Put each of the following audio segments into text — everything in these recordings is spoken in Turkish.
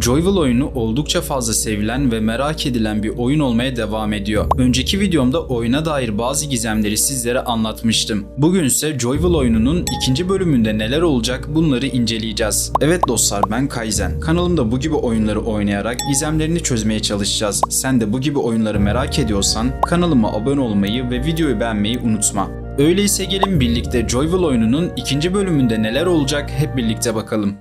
Joyville oyunu oldukça fazla sevilen ve merak edilen bir oyun olmaya devam ediyor. Önceki videomda oyuna dair bazı gizemleri sizlere anlatmıştım. Bugün ise Joyville oyununun ikinci bölümünde neler olacak bunları inceleyeceğiz. Evet dostlar, ben Kaizen. Kanalımda bu gibi oyunları oynayarak gizemlerini çözmeye çalışacağız. Sen de bu gibi oyunları merak ediyorsan kanalıma abone olmayı ve videoyu beğenmeyi unutma. Öyleyse gelin birlikte Joyville oyununun ikinci bölümünde neler olacak hep birlikte bakalım.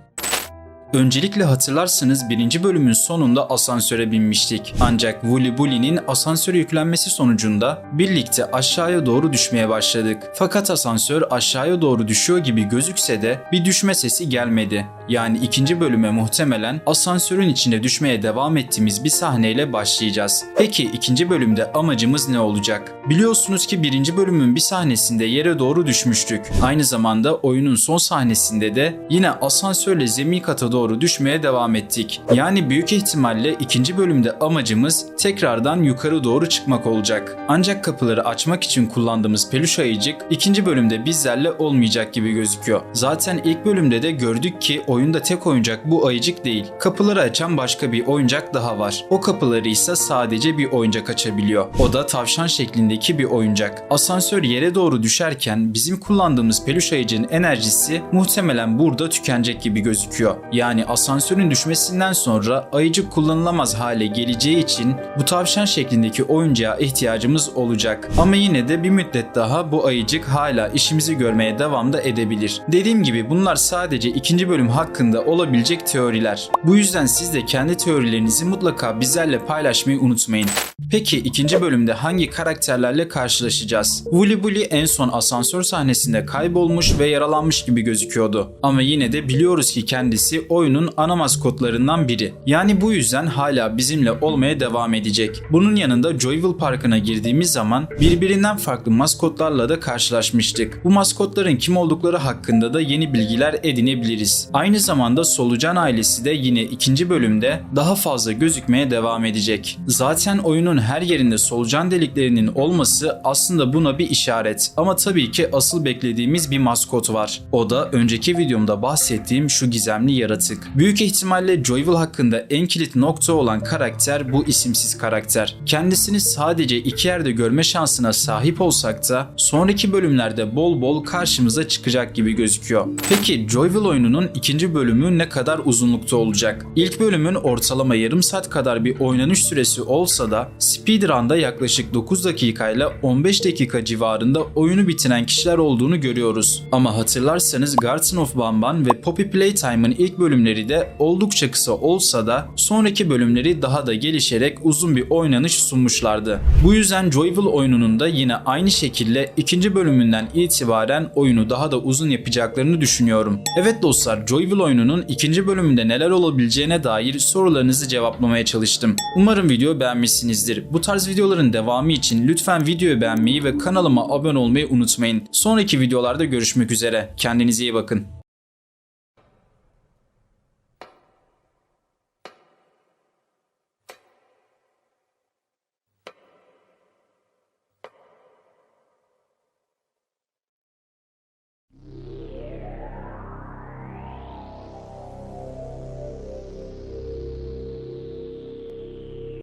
Öncelikle hatırlarsanız birinci bölümün sonunda asansöre binmiştik. Ancak Wooly Bully'nin asansöre yüklenmesi sonucunda birlikte aşağıya doğru düşmeye başladık. Fakat asansör aşağıya doğru düşüyor gibi gözükse de bir düşme sesi gelmedi. Yani ikinci bölüme muhtemelen asansörün içinde düşmeye devam ettiğimiz bir sahneyle başlayacağız. Peki ikinci bölümde amacımız ne olacak? Biliyorsunuz ki birinci bölümün bir sahnesinde yere doğru düşmüştük. Aynı zamanda oyunun son sahnesinde de yine asansörle zemin kata doğru düşmeye devam ettik. Yani büyük ihtimalle ikinci bölümde amacımız tekrardan yukarı doğru çıkmak olacak. Ancak kapıları açmak için kullandığımız peluş ayıcık ikinci bölümde bizlerle olmayacak gibi gözüküyor. Zaten ilk bölümde de gördük ki oyunda tek oyuncak bu ayıcık değil. Kapıları açan başka bir oyuncak daha var. O kapıları ise sadece bir oyuncak açabiliyor. O da tavşan şeklindeki bir oyuncak. Asansör yere doğru düşerken bizim kullandığımız peluş ayıcığın enerjisi muhtemelen burada tükenecek gibi gözüküyor. Yani asansörün düşmesinden sonra ayıcık kullanılamaz hale geleceği için bu tavşan şeklindeki oyuncağa ihtiyacımız olacak. Ama yine de bir müddet daha bu ayıcık hala işimizi görmeye devam da edebilir. Dediğim gibi bunlar sadece ikinci bölüm hakkında olabilecek teoriler. Bu yüzden siz de kendi teorilerinizi mutlaka bizlerle paylaşmayı unutmayın. Peki ikinci bölümde hangi karakterlerle karşılaşacağız? Wooly Bully en son asansör sahnesinde kaybolmuş ve yaralanmış gibi gözüküyordu. Ama yine de biliyoruz ki kendisi oyunun ana maskotlarından biri. Yani bu yüzden hala bizimle olmaya devam edecek. Bunun yanında Joyville Parkı'na girdiğimiz zaman birbirinden farklı maskotlarla da karşılaşmıştık. Bu maskotların kim oldukları hakkında da yeni bilgiler edinebiliriz. Aynı zamanda Solucan ailesi de yine ikinci bölümde daha fazla gözükmeye devam edecek. Zaten oyunun her yerinde solucan deliklerinin olması aslında buna bir işaret. Ama tabii ki asıl beklediğimiz bir maskot var. O da önceki videomda bahsettiğim şu gizemli yaratık. Büyük ihtimalle Joyville hakkında en kilit nokta olan karakter bu isimsiz karakter. Kendisini sadece iki yerde görme şansına sahip olsak da sonraki bölümlerde bol bol karşımıza çıkacak gibi gözüküyor. Peki Joyville oyununun ikinci bölümü ne kadar uzunlukta olacak? İlk bölümün ortalama yarım saat kadar bir oynanış süresi olsa da speedrun'da yaklaşık 9 dakikayla 15 dakika civarında oyunu bitiren kişiler olduğunu görüyoruz. Ama hatırlarsanız Garten of Banban ve Poppy Playtime'ın ilk bölümleri de oldukça kısa olsa da sonraki bölümleri daha da gelişerek uzun bir oynanış sunmuşlardı. Bu yüzden Joyville oyununun da yine aynı şekilde ikinci bölümünden itibaren oyunu daha da uzun yapacaklarını düşünüyorum. Evet dostlar, Joyville oyununun ikinci bölümünde neler olabileceğine dair sorularınızı cevaplamaya çalıştım. Umarım videoyu beğenmişsinizdir. Bu tarz videoların devamı için lütfen videoyu beğenmeyi ve kanalıma abone olmayı unutmayın. Sonraki videolarda görüşmek üzere. Kendinize iyi bakın.